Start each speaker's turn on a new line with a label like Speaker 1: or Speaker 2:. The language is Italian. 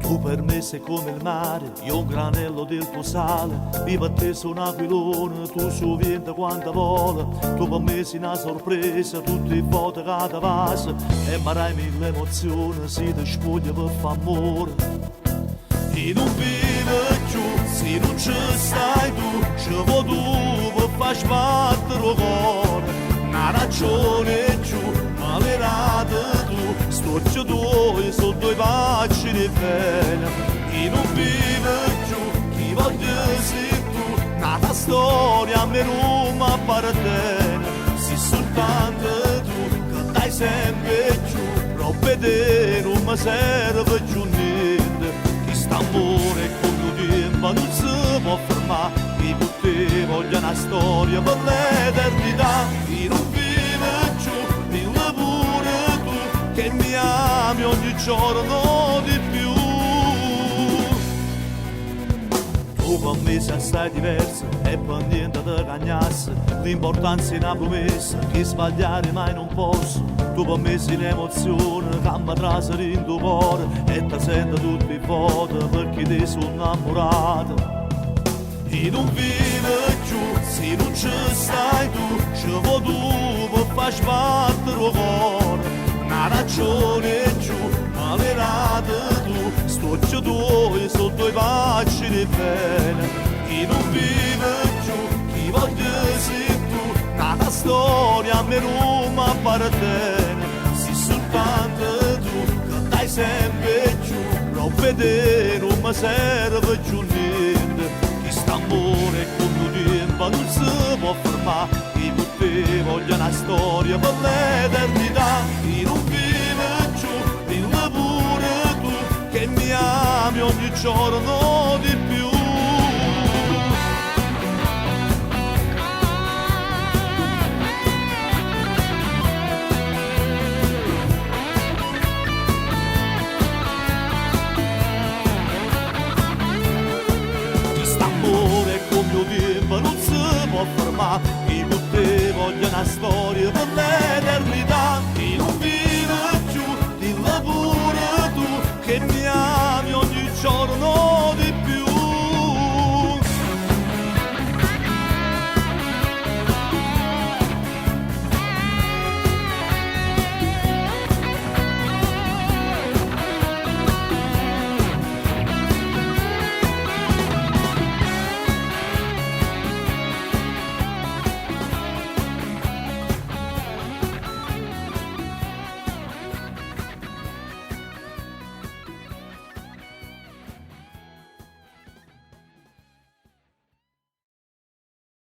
Speaker 1: Tu per me sei come il mare, io un granello del tuo sale. Io per te sono un aquilone, tu su vento quando vola. Tu per me sei una sorpresa, tutte le foto che ti passa. E marai mille emozioni, si ti spoglia per fare amore. E non vive più, se non ci stai tu, ci vuoi tu per far sbattere il cuore. Una ragione più, malerata tu, sto giù due, sono due pacci di bene. E non vive più, chi voglio sei tu, nata storia a me non mi appartiene. Se soltanto tu, che dai sempre più, robe te non mi serve più niente. Quest'amore come un tempo non si può fermare. Io con te voglio una storia per l'eternità. Io non vivo più, dillo pure tu, che mi ami ogni giorno di più. Tu per me sei assai diversa e per niente ti cagnassi. L'importanza è una promessa che sbagliare mai non posso. Tu per me sei un'emozione che mi trasera in tuo cuore e ti sento tutte le foto perché ti sono innamorato. E non vive più, se non ci stai tu, ci vuoi tu per far sbattere il cuore. Una ragione più, malerata tu, sto giù due, sono due pacci di bene. E non vive più, chi voglio sei tu, nata storia a me non mi appartiene. Se soltanto tu, che dai sempre più, robe te non mi serve più niente. Quest'amore come un tempo non si può fermare. Io con te voglio una storia per l'eternità. Io non vivo più, dillo pure tu, che mi ami ogni giorno di più. Non si può fermare, io con te voglio una storia